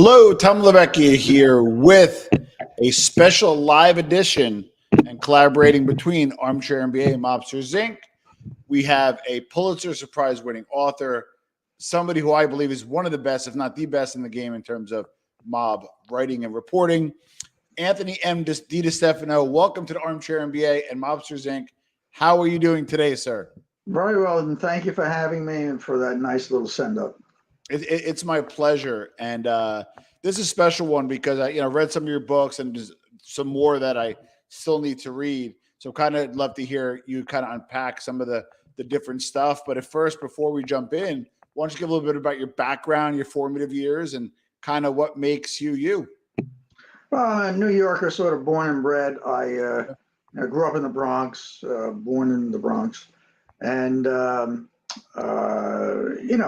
Hello, Tom Levecchia here with a special live edition and collaborating between Armchair MBA and Mobsters Inc. We have a Pulitzer Prize winning author, somebody who I believe is one of the best, if not the best in the game in terms of mob writing and reporting. Anthony M. DeStefano, welcome to the Armchair MBA and Mobsters Inc. How are you doing today, sir? Very well, and thank you for having me and for that nice little send-up. It's my pleasure, and this is a special one because I, read some of your books and just some more that I still need to read. So, kind of love to hear you kind of unpack some of the different stuff. But at first, before we jump in, why don't you give a little bit about your background, your formative years, and kind of what makes you you? Well, I'm a New Yorker, sort of born and bred. I grew up in the Bronx, born in the Bronx, and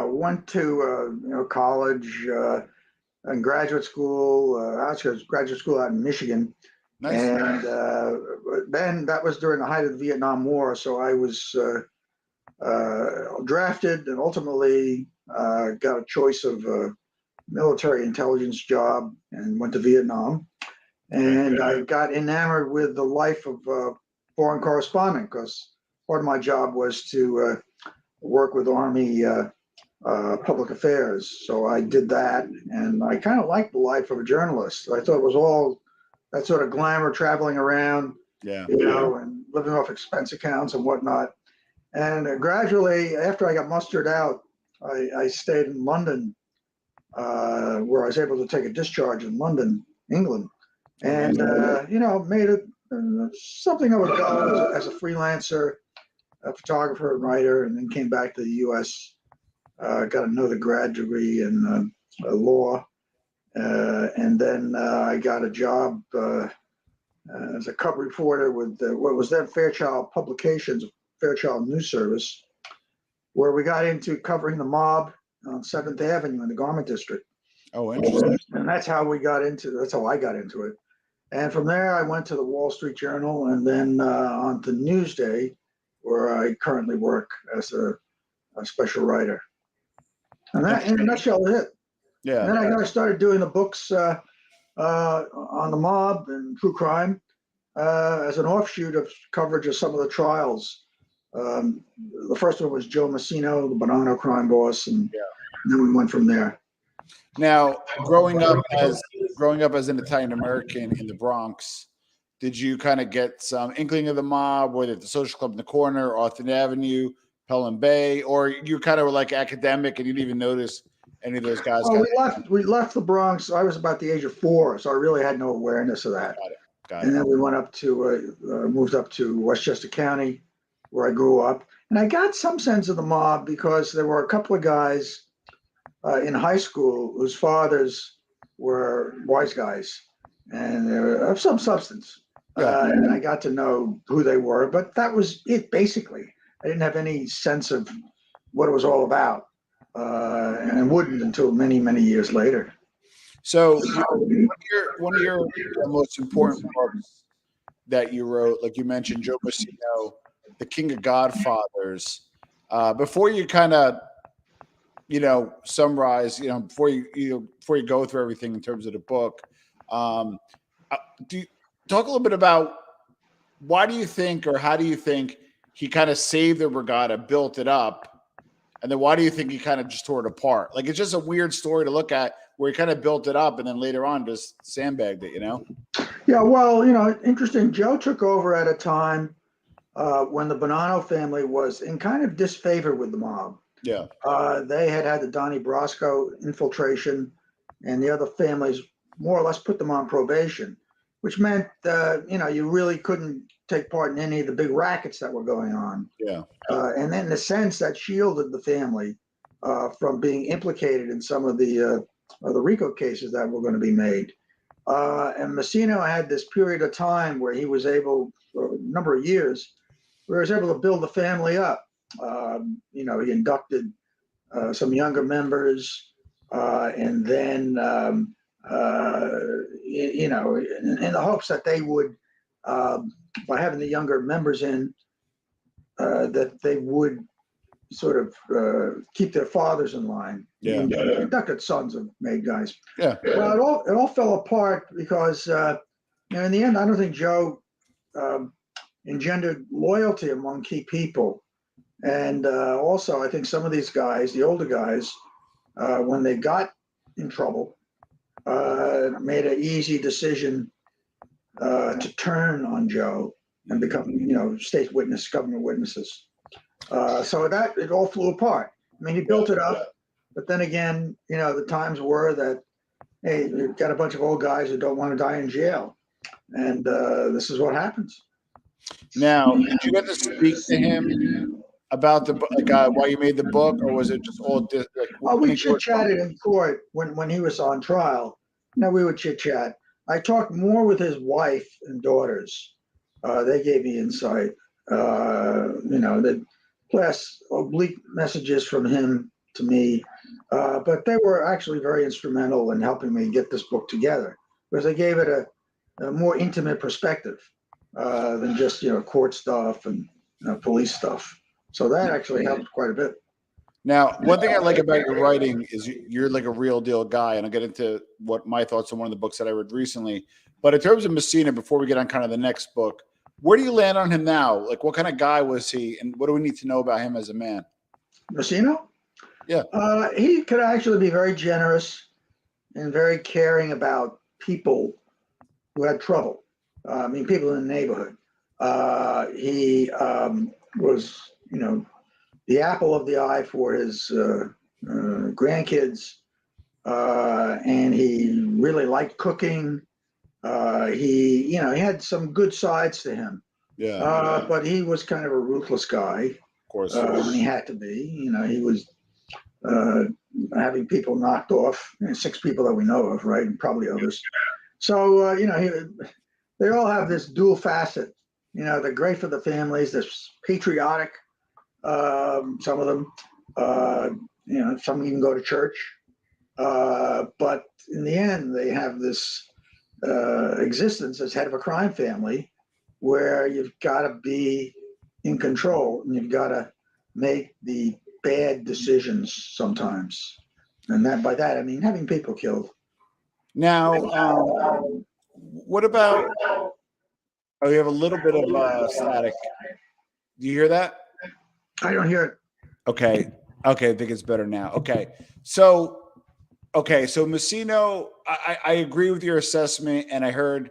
went to college and graduate school. Graduate school out in Michigan. Nice. And then that was during the height of the Vietnam War. So I was drafted and ultimately got a choice of a military intelligence job and went to Vietnam. And I got enamored with the life of foreign correspondent because part of my job was to work with Army public affairs. So I did that, and I kind of liked the life of a journalist. I thought it was all that sort of glamour, traveling around, and living off expense accounts and whatnot. And gradually, after I got mustered out, I stayed in London, where I was able to take a discharge in London, England, and made it something I would go as a freelancer, a photographer and writer, and then came back to the U.S. Got another grad degree in law, and then I got a job as a cub reporter with what was then Fairchild Publications, Fairchild News Service, where we got into covering the mob on 7th Avenue in the Garment District. Oh, interesting. And that's how I got into it. And from there, I went to the Wall Street Journal and then on to Newsday, where I currently work as a special writer. And that, in a nutshell, is it. Yeah. And then I started doing the books on the mob and true crime as an offshoot of coverage of some of the trials. The first one was Joe Massino, the Bonannos crime boss, and then we went from there. Now, growing up as an Italian American in the Bronx, did you kind of get some inkling of the mob, whether at the social club in the corner, Arthur Avenue, Pelham Bay, or you kind of were like academic and you didn't even notice any of those guys? We left the Bronx. I was about the age of 4, so I really had no awareness of that. Got it. And then we went up to moved up to Westchester County, where I grew up, and I got some sense of the mob because there were a couple of guys in high school whose fathers were wise guys, and they were of some substance. And I got to know who they were, but that was it basically. I didn't have any sense of what it was all about, and wouldn't until many, many years later. So one of your most important books that you wrote, like you mentioned, Joe Massino, The King of Godfathers. Before you kind of summarize, before you go through everything in terms of the book, do you talk a little bit about why do you think, or how do you think he kind of saved the regatta, built it up, and then why do you think he kind of just tore it apart? Like, it's just a weird story to look at where he kind of built it up and then later on just sandbagged it, Yeah, well, interesting. Joe took over at a time when the Bonanno family was in kind of disfavor with the mob. Yeah. They had the Donnie Brasco infiltration, and the other families more or less put them on probation, which meant, you really couldn't take part in any of the big rackets that were going on. Yeah. And then in a sense that shielded the family from being implicated in some of the RICO cases that were going to be made. And Massino had this period of time where he was able, for a number of years, where he was able to build the family up. He inducted some younger members, and then, in the hopes that they would, by having the younger members in, that they would sort of keep their fathers in line. Yeah. Inducted sons of made guys. Yeah. Well, it all fell apart because in the end, I don't think Joe engendered loyalty among key people. And also, I think some of these guys, the older guys, when they got in trouble, made an easy decision to turn on Joe and become, state witness, government witnesses. So that it all flew apart. I mean, he built it up, but then again, the times were that, hey, you've got a bunch of old guys who don't want to die in jail, and this is what happens. Now, did you get to speak to him about the why you made the book, or was it just all we chit chatted in court when he was on trial. We would chit chat. I talked more with his wife and daughters. They gave me insight. The plus oblique messages from him to me, but they were actually very instrumental in helping me get this book together because they gave it a more intimate perspective than just court stuff and police stuff. So that actually helped quite a bit. Now, one thing I like about your writing is you're like a real deal guy, and I'll get into what my thoughts on one of the books that I read recently. But in terms of Massino, before we get on kind of the next book, where do you land on him now? Like, what kind of guy was he, and what do we need to know about him as a man? Massino? Yeah. He could actually be very generous and very caring about people who had trouble. People in the neighborhood. He was, the apple of the eye for his grandkids, and he really liked cooking. He had some good sides to him. Yeah. But he was kind of a ruthless guy. Of course. When he had to be. He was having people knocked off. 6 people that we know of, right, and probably others. So they all have this dual facet. They're great for the families. They're patriotic. Some of them, some even go to church. But in the end, they have this existence as head of a crime family where you've got to be in control and you've got to make the bad decisions sometimes. And by that, I mean having people killed. Now, what about, you have a little bit of static. Do you hear that? I don't hear it. Okay, I think it's better now. Okay, so Massino, I agree with your assessment, and I heard,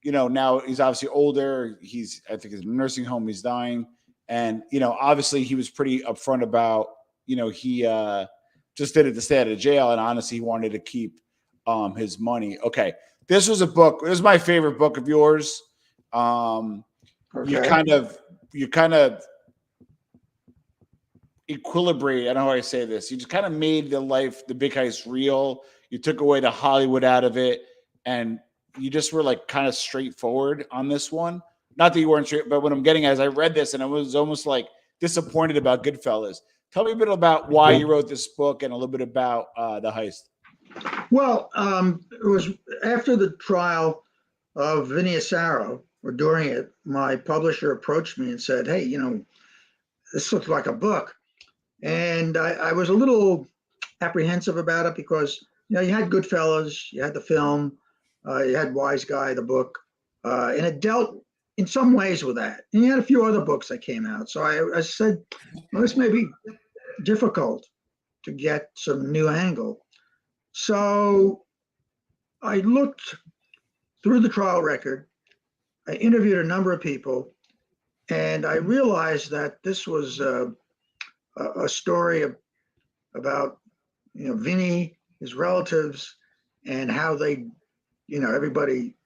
now he's obviously older. I think he's in a nursing home. He's dying, and obviously he was pretty upfront about, he just did it to stay out of jail, and honestly, he wanted to keep his money. Okay, this was a book. This is my favorite book of yours. Okay. You kind of equilibrate. I don't know how I say this. You just kind of made the big heist real. You took away the Hollywood out of it, and you just were like kind of straightforward on this one. Not that you weren't straight, but what I'm getting at is I read this and I was almost like disappointed about Goodfellas. Tell me a bit about why you wrote this book and a little bit about the heist. Well, it was after the trial of Vinnie Asaro, or during it, my publisher approached me and said, hey, this looks like a book. And I was a little apprehensive about it because, you had Goodfellas, you had the film, you had Wise Guy, the book, and it dealt in some ways with that. And you had a few other books that came out. So I said, well, this may be difficult to get some new angle. So I looked through the trial record. I interviewed a number of people, and I realized that this was a story about Vinnie, his relatives, and how they, everybody,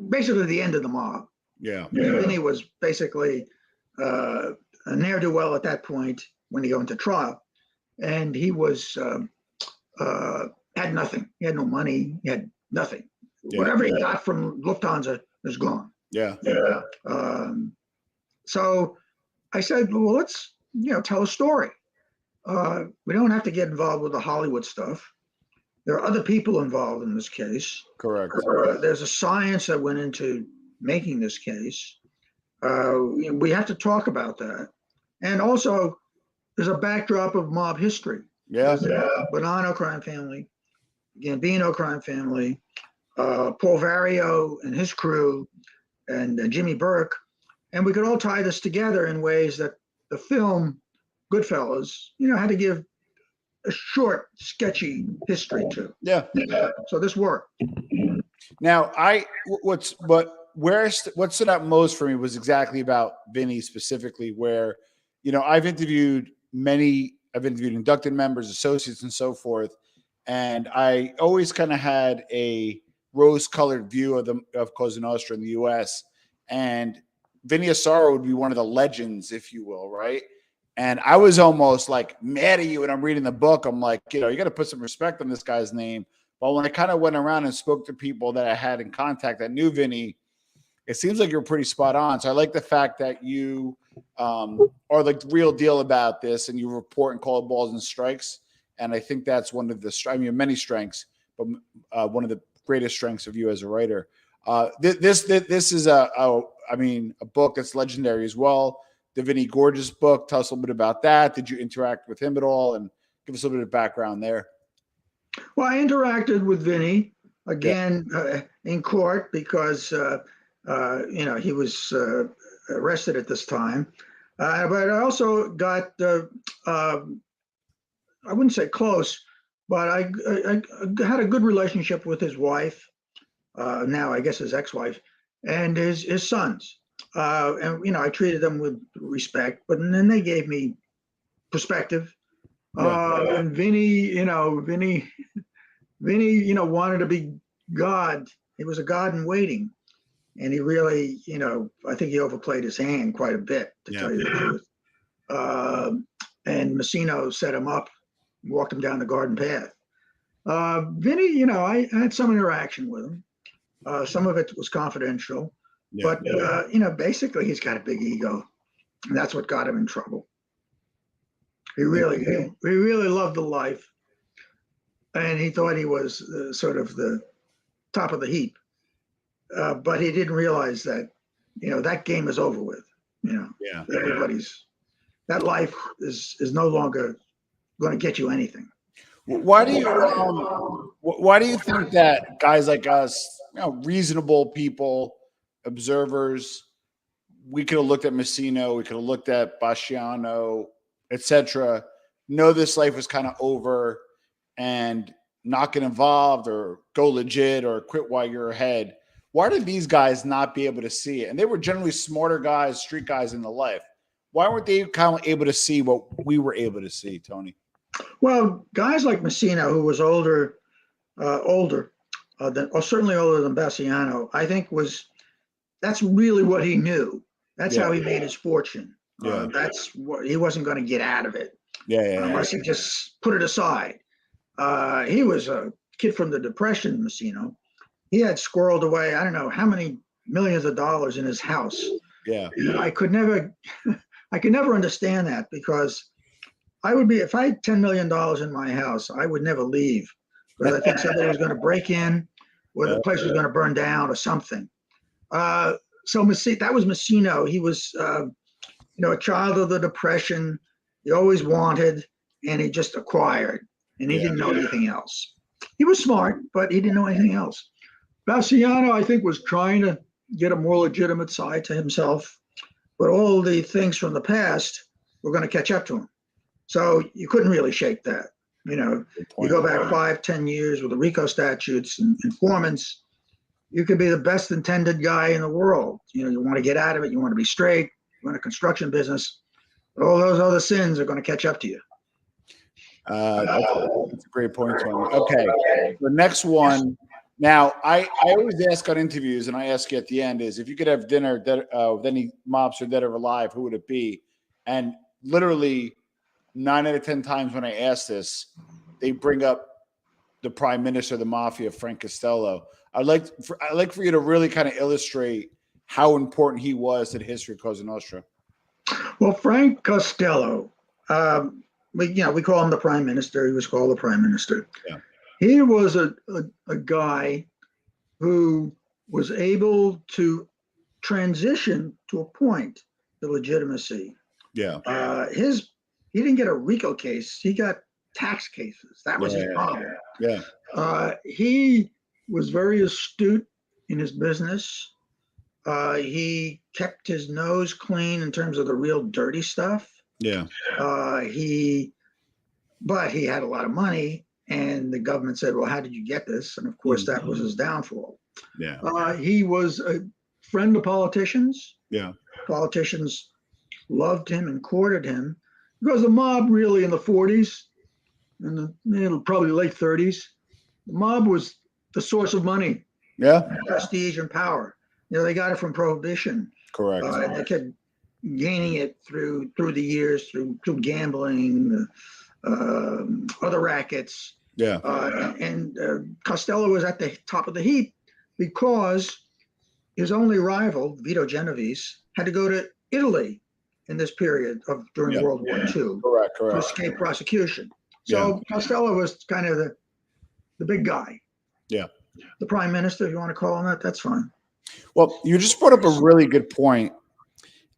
basically the end of the mob. Yeah. Vinnie was basically a ne'er-do-well at that point when he went to trial, and he was had nothing. He had no money. He had nothing. Yeah. Whatever he got from Lufthansa is gone. Yeah. So I said, well, let's tell a story. We don't have to get involved with the Hollywood stuff. There are other people involved in this case. Correct. There's a science that went into making this case. We have to talk about that. And also, there's a backdrop of mob history. Yeah. Bonanno crime family, Gambino crime family, Paul Vario and his crew, and Jimmy Burke. And we could all tie this together in ways that the film Goodfellas, had to give a short, sketchy history to. Yeah. So this worked. Now, what stood out most for me was exactly about Vinnie specifically, where, I've interviewed inducted members, associates, and so forth, and I always kind of had a rose-colored view of Cosa Nostra in the U.S. And Vinnie Asaro would be one of the legends, if you will, right? And I was almost like mad at you when I'm reading the book. I'm like, you got to put some respect on this guy's name. But when I kind of went around and spoke to people that I had in contact that knew Vinnie, it seems like you're pretty spot on. So I like the fact that you are like the real deal about this, and you report and call balls and strikes. And I think that's one of the many strengths, but one of the greatest strengths of you as a writer. This is a book that's legendary as well. The Vinnie Gorgeous book. Tell us a little bit about that. Did you interact with him at all? And give us a little bit of background there. Well, I interacted with Vinnie again in court because he was arrested at this time. But I also got I wouldn't say close, but I had a good relationship with his wife, now I guess his ex-wife, and his sons. And I treated them with respect, but then they gave me perspective. And Vinnie wanted to be God. He was a God in waiting. And he really, I think he overplayed his hand quite a bit, to tell you the truth. And Massino set him up, walked him down the garden path. Vinnie, I had some interaction with him. Some of it was confidential. But, basically he's got a big ego. And that's what got him in trouble. He really loved the life. And he thought he was sort of the top of the heap. But he didn't realize that, that game is over with. That life is no longer going to get you anything. Why do you think that guys like us, reasonable people, observers, we could have looked at Massino, we could have looked at Basciano, etc., know this life was kind of over and not get involved or go legit or quit while you're ahead? Why did these guys not be able to see it? And they were generally smarter guys, street guys in the life. Why weren't they kind of able to see what we were able to see, Tony? Well, guys like Massino, who was certainly older than Basciano, I think that's really what he knew. That's how he made his fortune. That's what he wasn't going to get out of it. Unless he just put it aside. He was a kid from the Depression, Massino. He had squirreled away, I don't know how many millions of dollars in his house. I could never understand that, because if I had $10 million in my house, I would never leave, because I think somebody was going to break in, or the place was going to burn down or something. So that was Massino. He was, a child of the Depression. He always wanted, and he just acquired, and he didn't know anything else. He was smart, but he didn't know anything else. Basciano, I think, was trying to get a more legitimate side to himself, but all the things from the past were going to catch up to him. So you couldn't really shake that. You go back 5-10 years with the RICO statutes and informants, you could be the best intended guy in the world. You want to get out of it. You want to be straight. You want a construction business. But all those other sins are going to catch up to you. That's a great point, Tony. Okay, the next one. Now, I always ask on interviews, and I ask you at the end, is if you could have dinner with any mobster, dead or alive, who would it be? And literally 9 out of 10 times when I ask this, they bring up the prime minister of the mafia, Frank Costello. I'd like for you to really kind of illustrate how important he was to the history of Cosa Nostra. Well, Frank Costello, we call him the prime minister. He was called the prime minister. He was a guy who was able to transition to a point to legitimacy. His he didn't get a RICO case. He got tax cases. That was his problem. Yeah. He was very astute in his business. He kept his nose clean in terms of the real dirty stuff. Yeah. But he had a lot of money, and the government said, "Well, how did you get this?" And of course, that was his downfall. Yeah. He was a friend of politicians. Yeah. Politicians loved him and courted him because the mob, really, in the 40s and probably late 30s, the mob was the source of money, prestige, and power. They got it from prohibition. Correct. And they kept gaining it through the years, through gambling, other rackets. Yeah. And Costello was at the top of the heap because his only rival, Vito Genovese, had to go to Italy in this period during World War II Correct. to escape prosecution. So Costello was kind of the big guy. Yeah. The prime minister, if you want to call him that, that's fine. Well, you just brought up a really good point,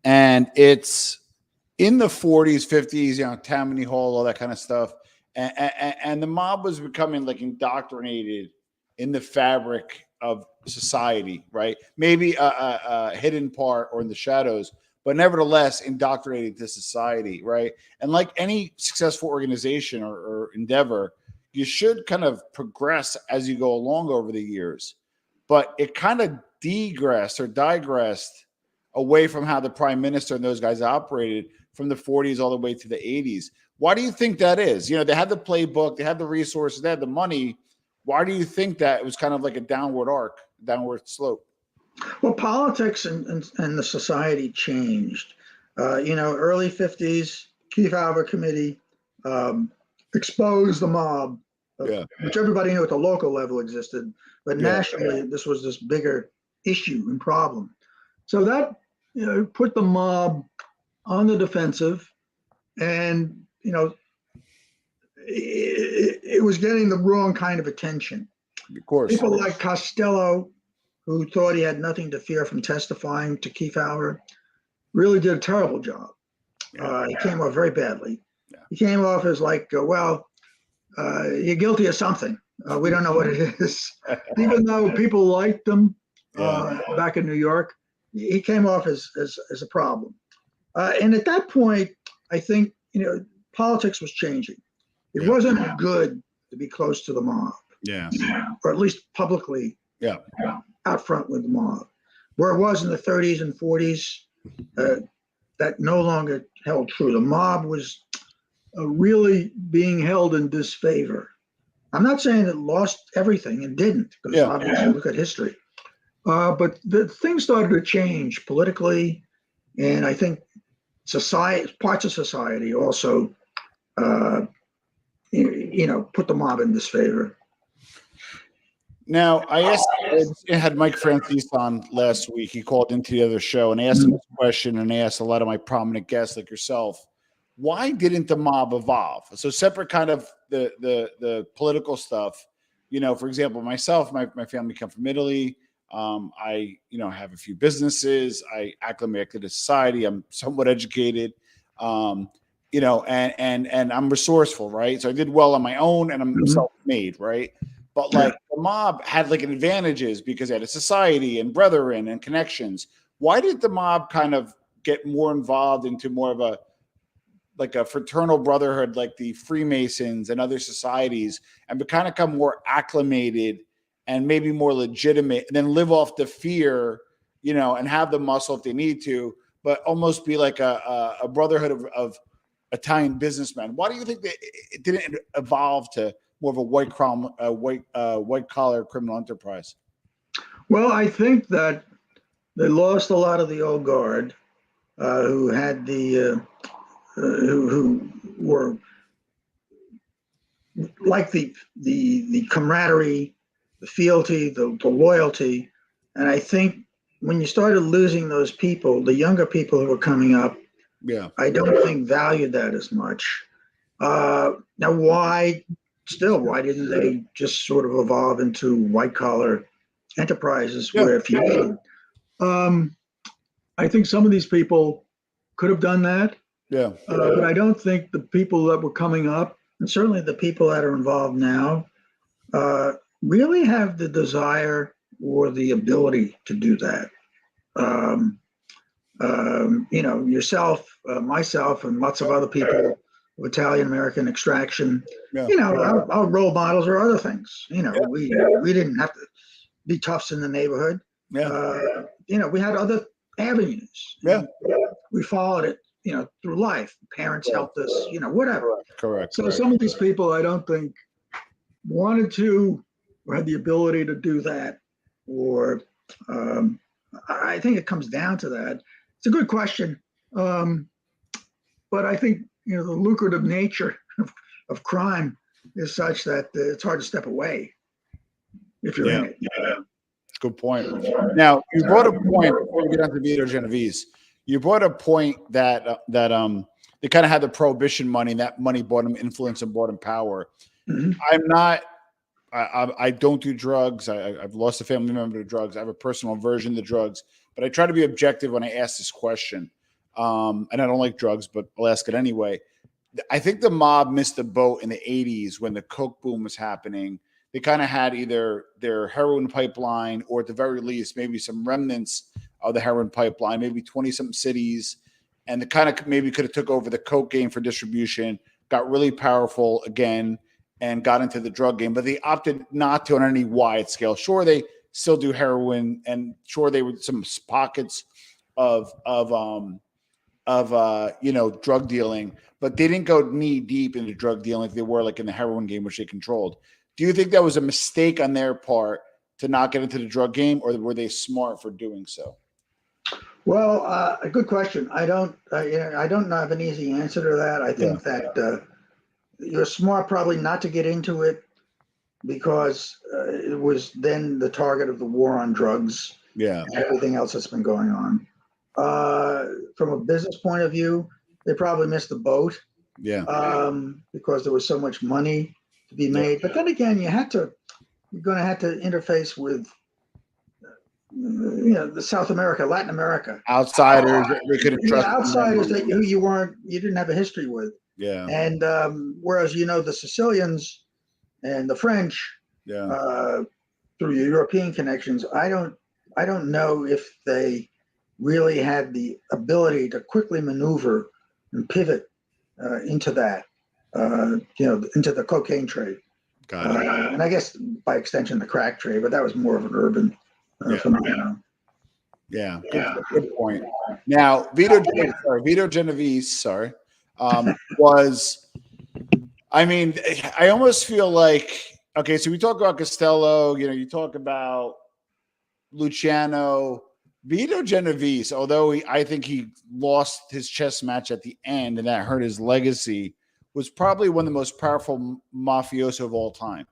and it's in the 40s, 50s, Tammany Hall, all that kind of stuff, and the mob was becoming like indoctrinated in the fabric of society, right? Maybe a hidden part or in the shadows, but nevertheless indoctrinated to society, right? And like any successful organization or endeavor, you should kind of progress as you go along over the years. But it kind of digressed away from how the prime minister and those guys operated from the 40s all the way to the 80s. Why do you think that is? They had the playbook, they had the resources, they had the money. Why do you think that it was kind of like a downward slope? Well, politics and the society changed. Early 50s, Kefauver Committee exposed the mob, which everybody knew at the local level existed, but nationally, this was this bigger issue and problem. So that put the mob on the defensive, and it was getting the wrong kind of attention. Of course, people like Costello, who thought he had nothing to fear from testifying to Kefauver, really did a terrible job. He came off very badly. He came off as like, you're guilty of something. We don't know what it is. Even though people liked him back in New York, he came off as a problem. And at that point, I think, politics was changing. It wasn't good to be close to the mob. Or at least publicly out front with the mob. Where it was in the 30s and 40s, that no longer held true. The mob was really being held in disfavor. I'm not saying it lost everything, it didn't, because obviously look at history. But the things started to change politically, and I think parts of society also, put the mob in disfavor. Now, I had Mike Francis on last week. He called into the other show and asked him this question, and asked a lot of my prominent guests like yourself, why didn't the mob evolve? So separate kind of the political stuff. For example, myself, my family come from Italy. I have a few businesses. I acclimated to society. I'm somewhat educated. And I'm resourceful, right? So I did well on my own, and I'm self-made, right? But like the mob had like advantages because they had a society and brethren and connections. Why did the mob kind of get more involved into more of a fraternal brotherhood, like the Freemasons and other societies, and kind of become more acclimated and maybe more legitimate, and then live off the fear, and have the muscle if they need to, but almost be like a brotherhood of Italian businessmen? Why do you think that it didn't evolve to more of a white collar criminal enterprise? Well, I think that they lost a lot of the old guard, who had who were like the camaraderie, the fealty, the loyalty. And I think when you started losing those people, the younger people who were coming up, I don't think valued that as much. Now, why didn't they just sort of evolve into white collar enterprises where if you needed? I think some of these people could have done that. Yeah. But I don't think the people that were coming up, and certainly the people that are involved now, really have the desire or the ability to do that. Yourself, myself, and lots of other people of Italian American extraction, Yeah. our role models are other things. We didn't have to be toughs in the neighborhood. Yeah. We had other avenues. Yeah. We followed it, through life. Parents helped us, whatever. Correct. So some of these people, I don't think wanted to or had the ability to do that, or I think it comes down to that. It's a good question, but I think the lucrative nature of crime is such that it's hard to step away if you're in it. Good point. Now, you brought a point before we get on to Vito Genovese. You brought a point that they kind of had the prohibition money, and that money bought them influence and bought them power. Mhm. I'm not. I don't do drugs. I've lost a family member to drugs. I have a personal aversion to drugs, but I try to be objective when I ask this question. And I don't like drugs, but I'll ask it anyway. I think the mob missed the boat in the 80s when the coke boom was happening. They kind of had either their heroin pipeline or at the very least, maybe some remnants of the heroin pipeline, maybe 20-something cities. And the kind of maybe could have took over the coke game for distribution, got really powerful again, and got into the drug game. But they opted not to on any wide scale. Sure, they still do heroin, and sure, they were some pockets of drug dealing, but they didn't go knee deep into drug dealing like they were like in the heroin game, which they controlled. Do you think that was a mistake on their part to not get into the drug game, or were they smart for doing so? Well, a good question. I don't have an easy answer to that. I think that you're smart probably not to get into it because it was then the target of the war on drugs. Yeah. And everything else that's been going on. From a business point of view, they probably missed the boat. Yeah. Because there was so much money to be made. But then again, you're going to have to interface with, the South America, Latin America. Outsiders, they couldn't trust. Outsiders that you didn't have a history with. Yeah. And whereas, the Sicilians and the French, through your European connections, I don't know if they really had the ability to quickly maneuver and pivot into that, into the cocaine trade. Got it. And I guess by extension, the crack trade, but that was more of an urban phenomenon. Yeah, good point. Now, Vito Genovese, was, I almost feel like, okay, so we talk about Costello, you talk about Luciano, Vito Genovese, although I think he lost his chess match at the end and that hurt his legacy, was probably one of the most powerful mafioso of all time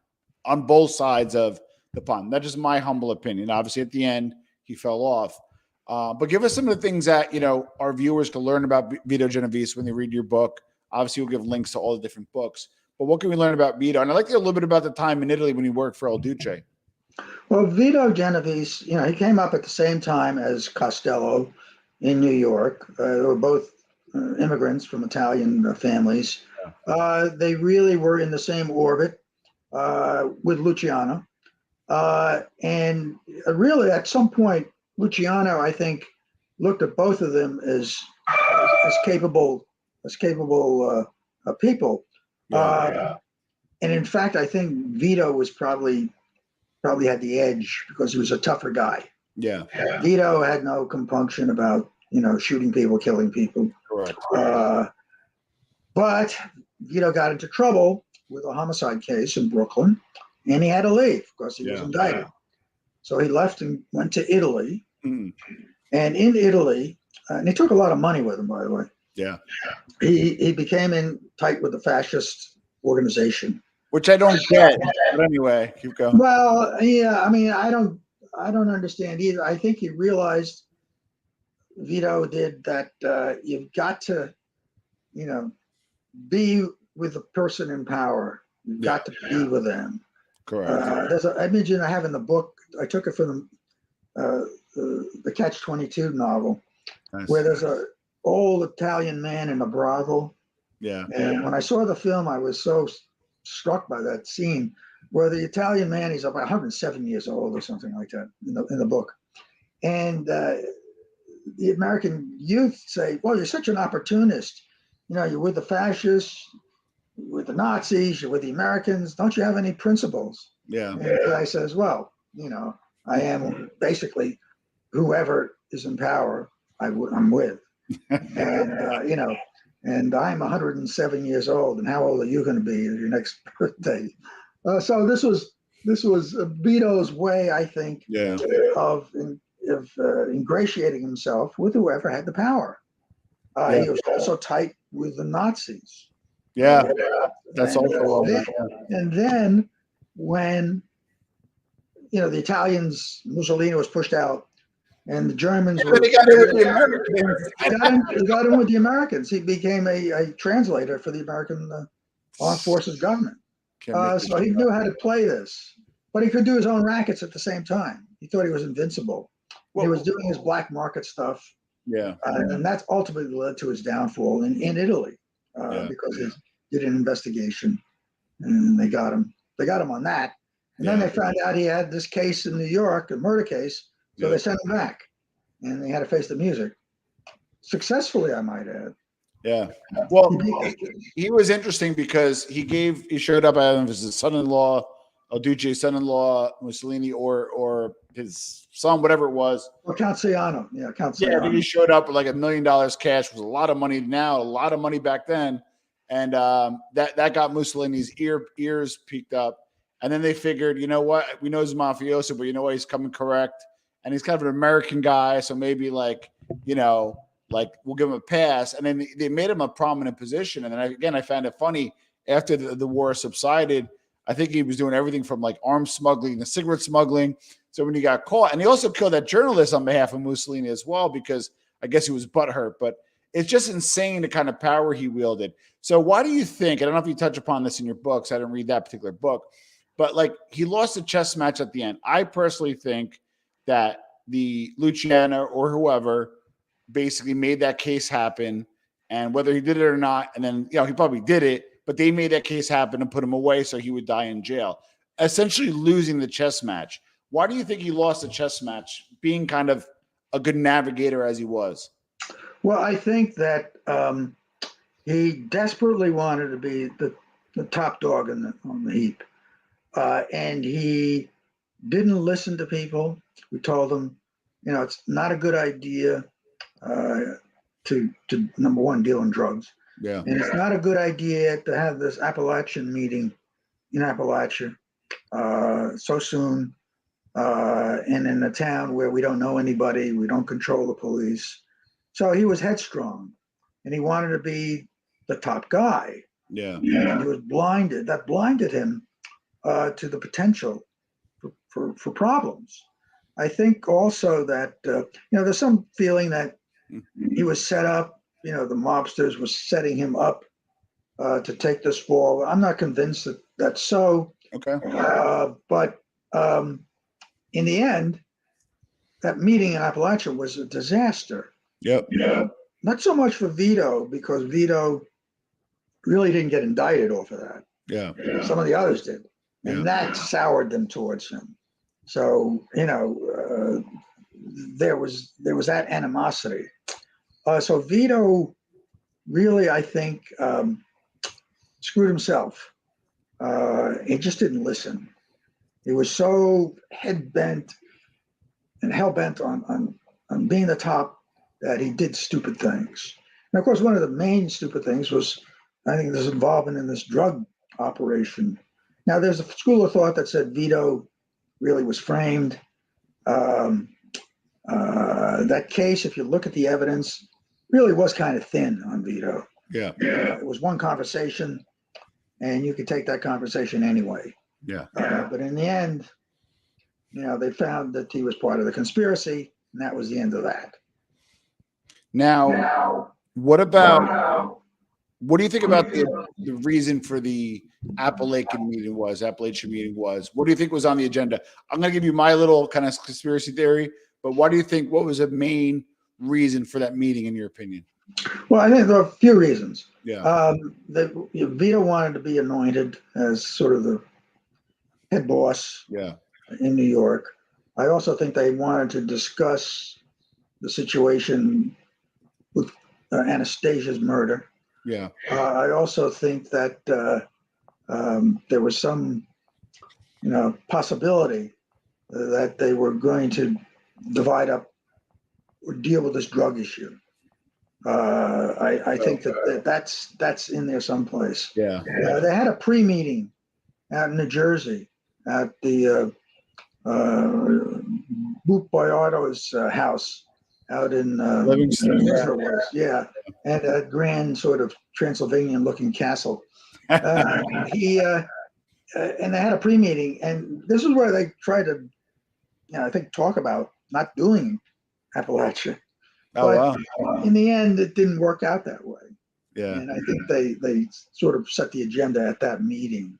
on both sides of the pond. That's just my humble opinion. Obviously, at the end, he fell off. But give us some of the things that, our viewers can learn about Vito Genovese when they read your book. Obviously, we'll give links to all the different books. But what can we learn about Vito? And I'd like to hear a little bit about the time in Italy when he worked for El Duce. Well, Vito Genovese, he came up at the same time as Costello in New York. They were both immigrants from Italian families. They really were in the same orbit with Luciano. And really, at some point, Luciano, I think, looked at both of them as capable people. And in fact, I think Vito was probably had the edge because he was a tougher guy. Yeah. Vito had no compunction about, shooting people, killing people. Correct. But Vito got into trouble with a homicide case in Brooklyn, and he had to leave because he was indicted. So he left and went to Italy. Mm. And in Italy, and he took a lot of money with him, by the way. Yeah. He became in tight with the fascist organization. Which I don't get. But anyway, keep going. Well, yeah, I don't understand either. I think he realized, Vito did, that you've got to, be with the person in power. You've got to be with them. Correct. There's an image I have in the book. I took it from the Catch-22 novel, Nice. where there's old Italian man in a brothel. Yeah. And when I saw the film, I was so struck by that scene where the Italian man, he's about 107 years old or something like that in the book. And the American youth say, well, you're such an opportunist. You know, you're with the fascists, with the Nazis, you're with the Americans. Don't you have any principles? Yeah. And the guy says, well, you know, I am basically whoever is in power, I'm with. And, you know, and I'm 107 years old. And how old are you going to be at your next birthday? So this was Vito's way, I think, Yeah. of ingratiating himself with whoever had the power. Yeah. He was also tight with the Nazis. Yeah. That's And, also and then when the Italians, Mussolini was pushed out, and the Germans were. He got in with the Americans. He got in with the Americans. He became a translator for the American Armed Forces government. So he knew how to play this, but he could do his own rackets at the same time. He thought he was invincible. He was doing his black market stuff. Yeah. And that's ultimately led to his downfall in Italy because he did an investigation and they got him. They got him on that. And then they found out he had this case in New York, a murder case. So they sent him back and they had to face the music. Successfully, I might add. Yeah. Well, he was interesting because he showed up as his son-in-law, Duce's son-in-law, Mussolini, or his son, whatever it was. Or Count Ciano. Yeah, Count Ciano. Yeah, I think he showed up with like $1 million cash, was a lot of money now, a lot of money back then. And that got Mussolini's ears peaked up. And then they figured, you know what? We know he's a mafioso, but you know what? He's coming correct. And he's kind of an American guy. So maybe we'll give him a pass. And then they made him a prominent position. And then I found it funny after the war subsided. I think he was doing everything from like arms smuggling to cigarette smuggling. So when he got caught, and he also killed that journalist on behalf of Mussolini as well, because I guess he was butthurt. But it's just insane the kind of power he wielded. So why do you think, I don't know if you touch upon this in your books, I didn't read that particular book, but like he lost a chess match at the end. I personally think that the Luciano or whoever basically made that case happen, and whether he did it or not, and then, he probably did it, but they made that case happen and put him away so he would die in jail, essentially losing the chess match. Why do you think he lost the chess match, being kind of a good navigator as he was? Well, I think that he desperately wanted to be the top dog on the heap. And he didn't listen to people. We told him, it's not a good idea to number one, deal in drugs. Yeah. And it's not a good idea to have this Appalachian meeting in Appalachia so soon and in a town where we don't know anybody, we don't control the police. So he was headstrong and he wanted to be the top guy. Yeah. And he was blinded. That blinded him to the potential for problems. I think also that, there's some feeling that he was set up, the mobsters were setting him up to take this fall. I'm not convinced that that's so. Okay. But in the end, that meeting in Appalachia was a disaster. Yep. Not so much for Vito, because Vito really didn't get indicted off of that. Yeah. Some of the others did. And that soured them towards him. So, there was that animosity. So Vito really, I think, screwed himself. He just didn't listen. He was so head-bent and hell-bent on being the top that he did stupid things. And of course, one of the main stupid things was, I think, this involvement in this drug operation. Now, there's a school of thought that said Vito really was framed. That case, if you look at the evidence, really was kind of thin on Vito. Yeah. It was one conversation, and you could take that conversation anyway. Yeah. But in the end, they found that he was part of the conspiracy, and that was the end of that. Now, what do you think about the reason for the Appalachian meeting was? What do you think was on the agenda? I'm going to give you my little kind of conspiracy theory, but what do you think? What was the main reason for that meeting, in your opinion? Well, I think there are a few reasons. Yeah. Vito wanted to be anointed as sort of the head boss Yeah. in New York. I also think they wanted to discuss the situation with Anastasia's murder. Yeah. I also think that there was some, possibility that they were going to divide up or deal with this drug issue. I think that's in there someplace. Yeah. They had a pre-meeting out in New Jersey at the Boot Boyardo's house out in Livingston. wherever it was. Yeah, and a grand sort of Transylvanian-looking castle. He and they had a pre-meeting, and this is where they tried to, I think, talk about not doing Appalachia. Oh But wow. in the end, it didn't work out that way. Yeah. And I think they sort of set the agenda at that meeting.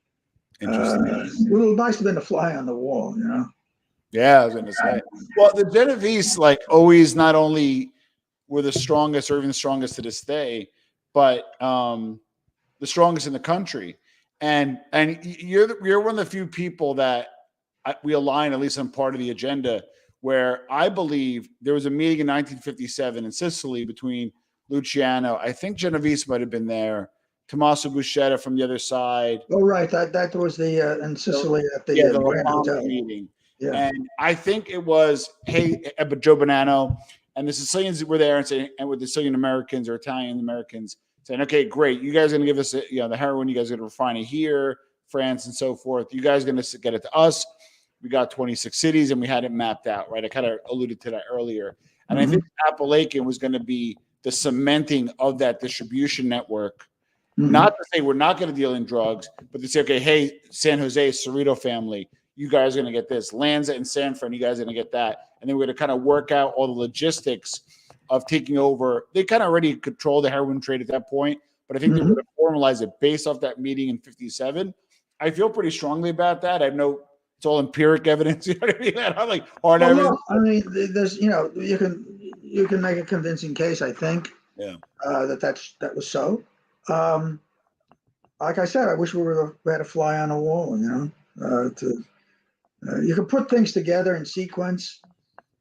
Interesting. Well, it might have been a fly on the wall, Yeah, I was gonna say. Well, the Genovese, like, always not only were the strongest or even the strongest to this day, but the strongest in the country. And you're one of the few people that we align, at least on part of the agenda, where I believe there was a meeting in 1957 in Sicily between Luciano, I think Genovese might have been there, Tommaso Buscetta from the other side. Oh, right. That was the in Sicily at the The Grand Hotel. meeting. Yeah. And I think it was, hey, Joe Bonanno and the Sicilians were there and saying, and with the Sicilian Americans or Italian Americans saying, okay, great. You guys are going to give us, the heroin. You guys are going to refine it here, France and so forth. You guys are going to get it to us. We got 26 cities and we had it mapped out, right? I kind of alluded to that earlier. And I think Appalachian was going to be the cementing of that distribution network. Not to say we're not going to deal in drugs, but to say, okay, hey, San Jose, Cerrito family, you guys are going to get this. Lanza and San Fran, you guys are going to get that. And then we're going to kind of work out all the logistics of taking over. They kind of already control the heroin trade at that point, but I think they're going to formalize it based off that meeting in 57. I feel pretty strongly about that. I have it's all empiric evidence. You know what I mean? I'm like hard evidence. I mean, there's, you can make a convincing case, I think, that was so. Like I said, I wish we had a fly on a wall, you can put things together in sequence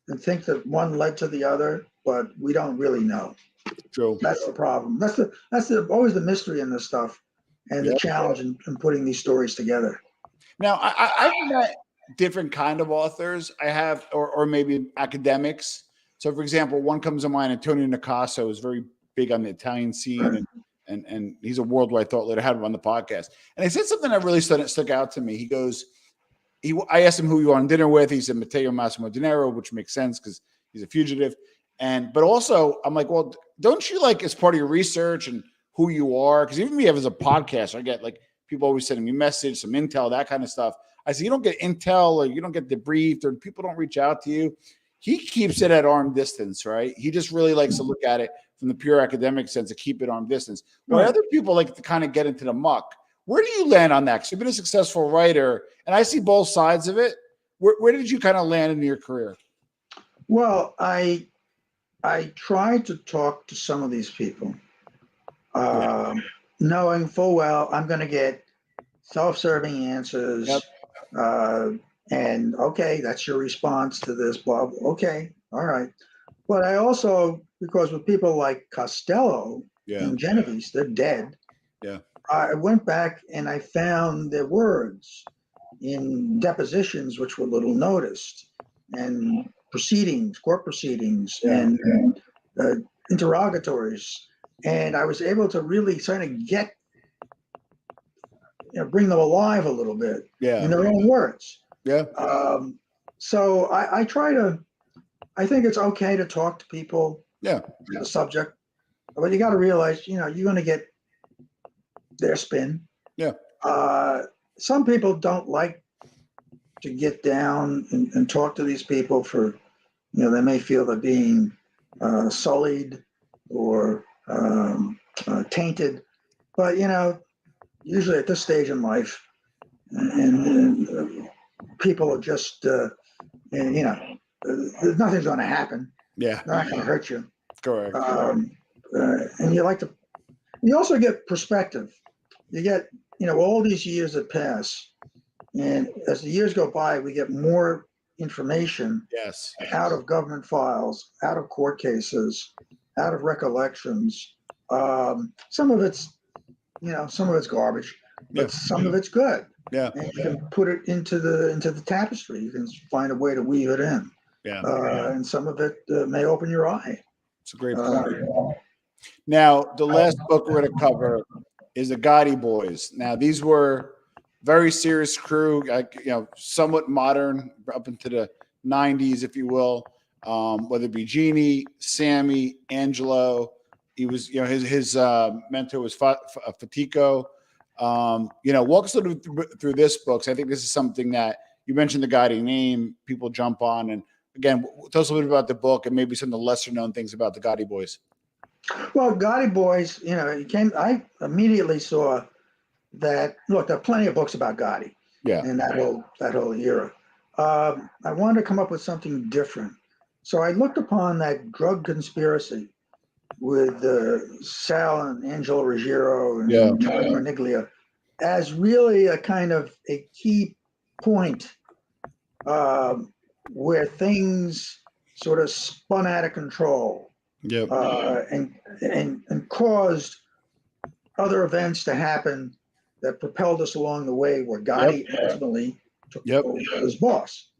and think that one led to the other, but we don't really know. True. That's the problem. That's always the mystery in this stuff and the challenge in putting these stories together. Now, I've met different kind of authors. I have, or maybe academics. So, for example, one comes to mind, Antonio Nicasso is very big on the Italian scene, and he's a worldwide thought leader. I had him on the podcast, and he said something that really stuck out to me. He goes, I asked him who you were on dinner with. He said Matteo Massimo Denaro, which makes sense because he's a fugitive. But also, I'm like, well, don't you like as part of your research and who you are? Because even me, as a podcast, I get like people always sending me message, some intel, that kind of stuff. I said, you don't get intel or you don't get debriefed or people don't reach out to you. He keeps it at arm distance, right? He just really likes to look at it from the pure academic sense to keep it arm distance. Where other people like to kind of get into the muck. Where do you land on that? Because you've been a successful writer, and I see both sides of it. Where did you kind of land in your career? Well, I tried to talk to some of these people, knowing full well I'm going to get self-serving answers. Yep. And okay, that's your response to this, blah, blah. Okay, all right. But I also, because with people like Costello and Genovese, they're dead. Yeah. I went back and I found their words in depositions, which were little noticed, and court proceedings, and interrogatories. And I was able to really sort of bring them alive a little bit in their own words. Yeah. So I think it's okay to talk to people. Yeah. The subject, but you got to realize, you're going to get their spin. Yeah. Some people don't like to get down and talk to these people for, they may feel they're being sullied or tainted, but usually at this stage in life, and people are just, nothing's going to happen. Yeah, they're not going to hurt you. Correct. and you also get perspective. You get, all these years that pass, and as the years go by, we get more information Yes. out of government files, out of court cases, out of recollections. Some of it's, garbage, but some of it's good. Yeah. And you can put it into the tapestry. You can find a way to weave it in. Yeah. And some of it may open your eye. It's a great point. Now, the last book we're going to cover is the Gotti Boys. Now, these were very serious crew, somewhat modern, up into the 90s, if you will. Whether it be Jeannie, Sammy, Angelo, he was, his mentor was Fatico. Walk us through this book. So I think this is something that you mentioned the Gotti name, people jump on. And again, tell us a little bit about the book and maybe some of the lesser known things about the Gotti Boys. Well, Gotti Boys, I immediately saw that. Look, there are plenty of books about Gotti. Yeah. And that whole era. I wanted to come up with something different. So I looked upon that drug conspiracy with Sal and Angelo Ruggiero and John Corniglia as really a kind of a key point where things sort of spun out of control. Yep. And caused other events to happen that propelled us along the way where Gotti ultimately took over as boss.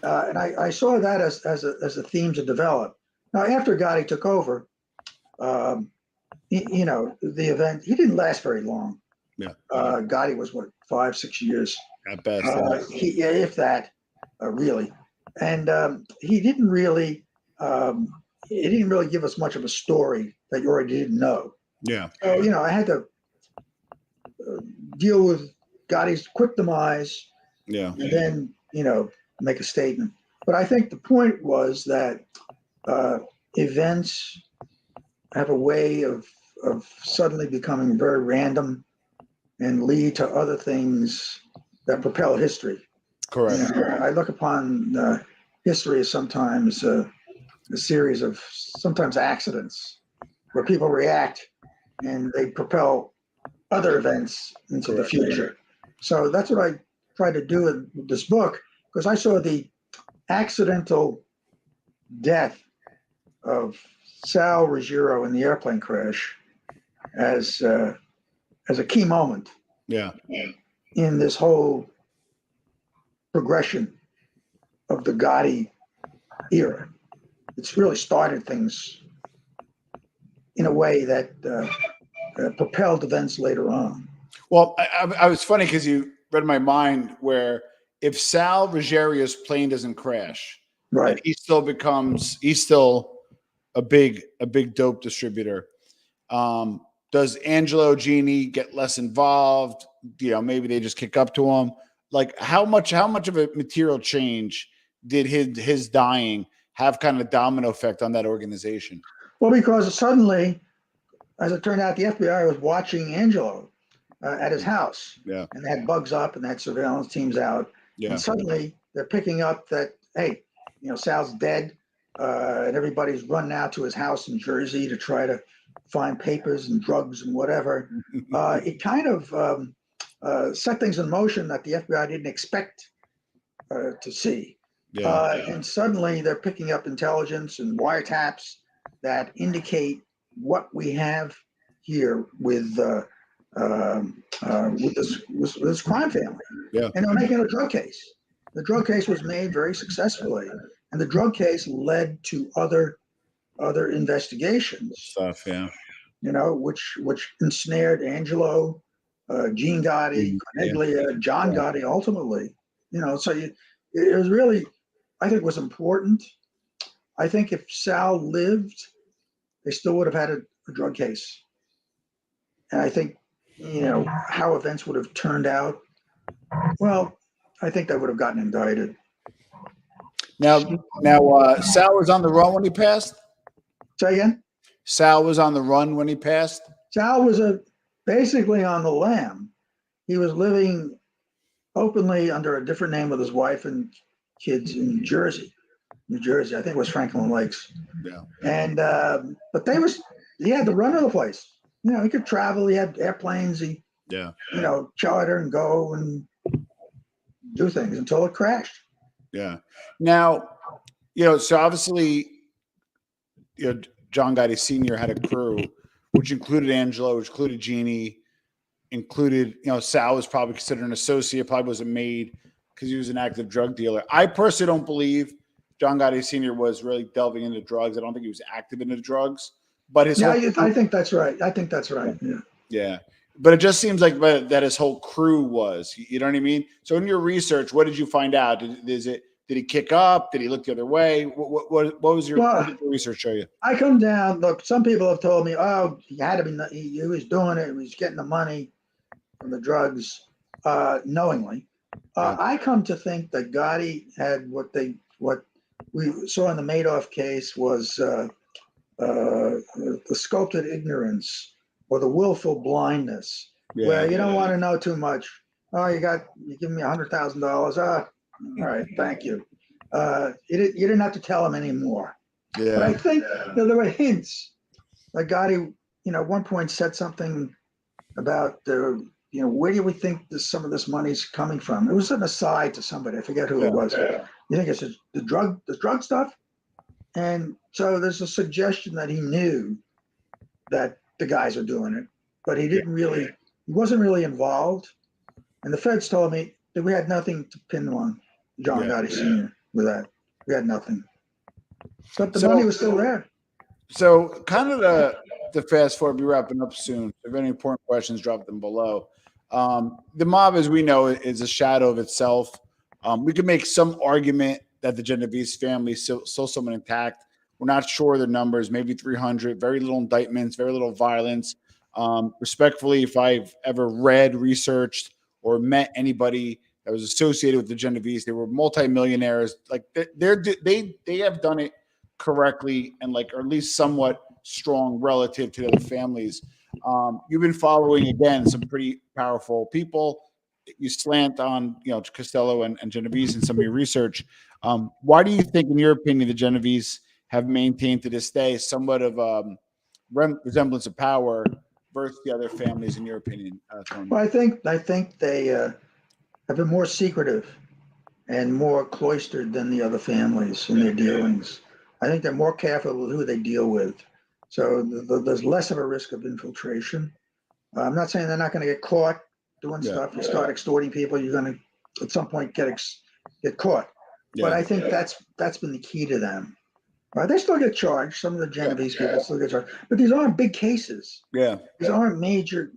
And I saw that as a theme to develop. Now, after Gotti took over, the event, he didn't last very long. Yeah. Gotti was 5-6 years at best. if that, really. And he didn't really give us much of a story that you already didn't know. Yeah. So, I had to deal with Gotti's quick demise. Yeah. And then, make a statement. But I think the point was that events have a way of suddenly becoming very random and lead to other things that propel history. Correct. I look upon history as sometimes a series of sometimes accidents where people react and they propel other events into the future. So that's what I tried to do with this book, because I saw the accidental death of Sal Ruggiero in the airplane crash as a key moment. Yeah. In this whole progression of the Gotti era. It's really started things in a way that propelled events later on. Well, I was funny because you read my mind where if Sal Ruggiero's plane doesn't crash, right, he's still a big dope distributor. Does Angelo Jeannie get less involved? Maybe they just kick up to him. Like how much of a material change did his dying have kind of domino effect on that organization? Well, because suddenly, as it turned out, the FBI was watching Angelo at his house. Yeah. And they had bugs up and they had surveillance teams out. Yeah. And suddenly they're picking up that, hey, Sal's dead. And everybody's running out to his house in Jersey to try to find papers and drugs and whatever. It kind of set things in motion that the FBI didn't expect to see. Yeah. And suddenly they're picking up intelligence and wiretaps that indicate what we have here with this crime family. Yeah. And they're making a drug case. The drug case was made very successfully, and the drug case led to other investigations. Stuff, yeah. Which ensnared Angelo, Gene Gotti, Corniglia, John Gotti, ultimately. So it was really, I think, was important. I think if Sal lived, they still would have had a drug case. And I think, how events would have turned out. Well, I think they would have gotten indicted. Now, Sal was on the run when he passed? Say again? Sal was on the run when he passed? Sal was basically on the lam. He was living openly under a different name with his wife and kids in New Jersey. I think it was Franklin Lakes. Yeah. And but they he had the run of the place. You know, he could travel. He had airplanes. He, Yeah. you know, charter and go and do things until it crashed. Yeah. Now, you know, so obviously, you know, John Gotti Sr. had a crew, which included Angelo, which included Jeannie, included, you know, Sal was probably considered an associate, probably was a maid because he was an active drug dealer. I personally don't believe John Gotti Sr. was really delving into drugs. I don't think he was active into drugs, but his Yeah, whole I think that's right. I think that's right. Yeah. yeah. But it just seems like that his whole crew was. You know what I mean? So in your research, what did you find out? Did he kick up? Did he look the other way? What was your, what Well, did your research show you? I come down. Look, some people have told me, oh, he had to be. He was doing it. He was getting the money from the drugs knowingly. Yeah. I come to think that Gotti had what we saw in the Madoff case was the sculpted ignorance or the willful blindness, Yeah. where you don't want to know too much. Oh, you give me $100,000. All right, thank you. You didn't have to tell him anymore. Yeah. But I think there were hints. Like Gotti, you know, at one point said something about you know, where do we think some of this money's coming from? It was an aside to somebody. I forget who it was. You think it's the drug stuff? And so there's a suggestion that he knew that the guys are doing it, but he wasn't really involved. And the feds told me that we had nothing to pin on John Gotti Sr. with that. We had nothing. But the money was still there. So kind of the fast forward, be wrapping up soon. If you have any important questions, drop them below. The mob, as we know, is a shadow of itself. We could make some argument that the Genovese family is still somewhat intact. We're not sure of the numbers, maybe 300, very little indictments, very little violence. Respectfully, if I've ever read, researched, or met anybody that was associated with the Genovese, they were multimillionaires. Like they have done it correctly and like, or at least somewhat strong relative to the other families. You've been following again some pretty powerful people. You slant on, you know, Costello and Genovese in some of your research. Why do you think, in your opinion, the Genovese have maintained to this day somewhat of resemblance of power versus the other families, in your opinion, Tony? Well, I think they have been more secretive and more cloistered than the other families in their dealings. I think they're more careful with who they deal with. So there's less of a risk of infiltration. I'm not saying they're not going to get caught doing stuff. You start extorting people, you're going to at some point get caught. But I think that's been the key to them. Right? They still get charged. Some of the Genovese people still get charged, but these aren't big cases. Yeah, these aren't major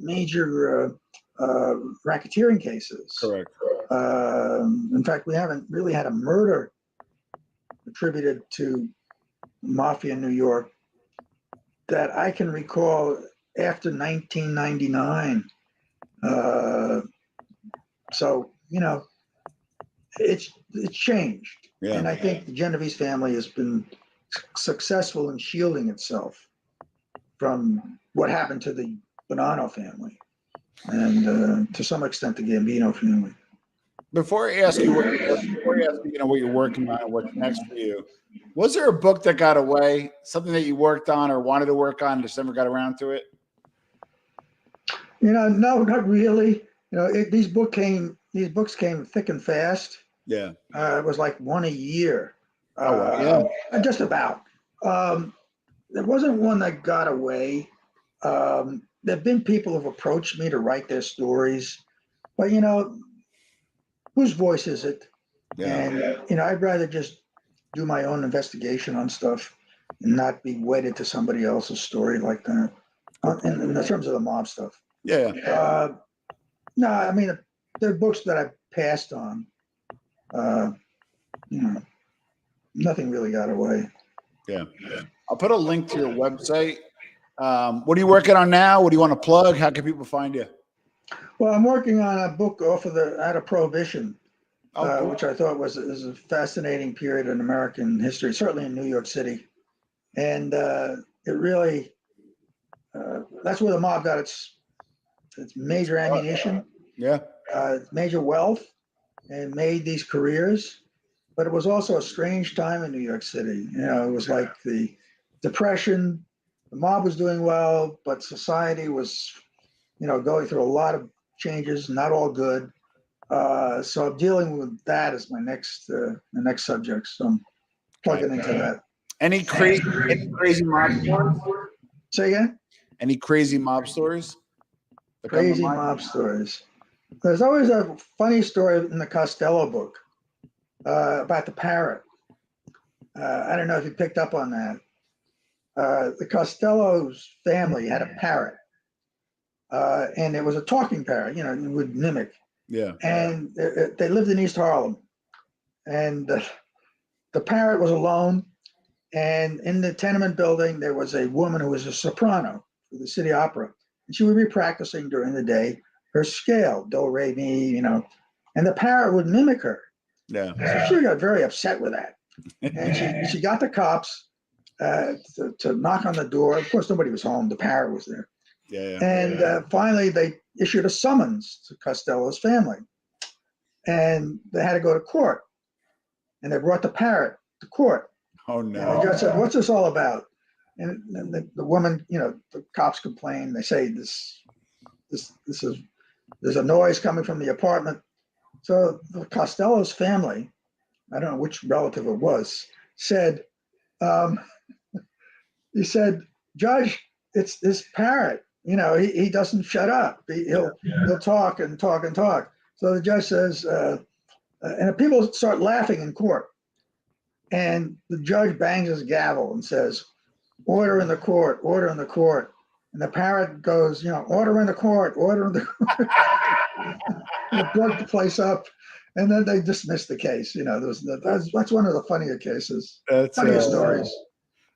racketeering cases. correct. In fact, we haven't really had a murder attributed to mafia in New York that I can recall after 1999. So, you know, it's changed. Yeah. And I think the Genovese family has been successful in shielding itself from what happened to the Bonanno family and to some extent the Gambino family. Before I ask you, you know, what you're working on and what's next for you, was there a book that got away, something that you worked on or wanted to work on, just never got around to it? You know, no, not really. You know, these books came thick and fast. Yeah. It was like one a year. Yeah. Just about. There wasn't one that got away. There have been people who've approached me to write their stories, but you know, whose voice is it? Yeah. And you know, I'd rather just do my own investigation on stuff and not be wedded to somebody else's story like that. In terms of the mob stuff. Yeah. No, I mean, there are books that I've passed on. You know, nothing really got away. Yeah. I'll put a link to your website. What are you working on now? What do you want to plug? How can people find you? Well, I'm working on a book out of Prohibition, Cool. which I thought was a fascinating period in American history, certainly in New York City. And it really, that's where the mob got its major ammunition, major wealth, and made these careers. But it was also a strange time in New York City. You know, it was like the Depression, the mob was doing well, but society was, going through a lot of changes, not all good. So I'm dealing with that as my next subject. So I'm plugging into that. Any crazy mob stories? Say again? Any crazy mob stories? Crazy mob stories. There's always a funny story in the Costello book about the parrot. I don't know if you picked up on that. The Costello's family had a parrot, and it was a talking parrot. You would mimic. Yeah. And they lived in East Harlem, and the parrot was alone. And in the tenement building, there was a woman who was a soprano for the City Opera, and she would be practicing during the day her scale, do, re, mi, and the parrot would mimic her. Yeah. So she got very upset with that, and she got the cops to knock on the door. Of course, nobody was home. The parrot was there. Yeah. And finally, they issued a summons to Costello's family, and they had to go to court. And they brought the parrot to court. Oh no! And the judge said, "What's this all about?" And the woman, the cops complain. They say this is there's a noise coming from the apartment. So the Costello's family, I don't know which relative it was, said, he said, "Judge, it's this parrot. He doesn't shut up. He'll talk and talk and talk." So the judge says, and people start laughing in court. And the judge bangs his gavel and says, "Order in the court, order in the court." And the parrot goes, "Order in the court, order in the court." And it broke the place up. And then they dismissed the case. That's one of the funnier cases. Funnier stories.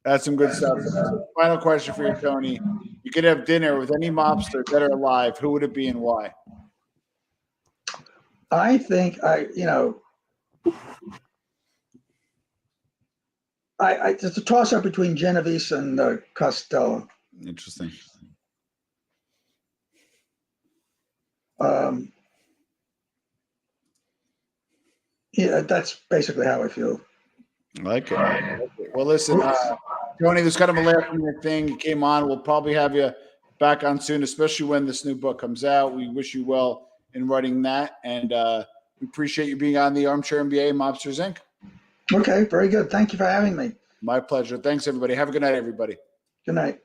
That's some good stuff. Final question for you, Tony. You could have dinner with any mobster, dead or alive. Who would it be and why? I think it's a toss-up between Genovese and Costello. Interesting. That's basically how I feel. I like it. Well, listen, Tony, this kind of a last-minute thing. You came on. We'll probably have you back on soon, especially when this new book comes out. We wish you well in writing that, and we appreciate you being on the Armchair MBA Mobsters Inc. Okay, very good. Thank you for having me. My pleasure. Thanks, everybody. Have a good night, everybody. Good night.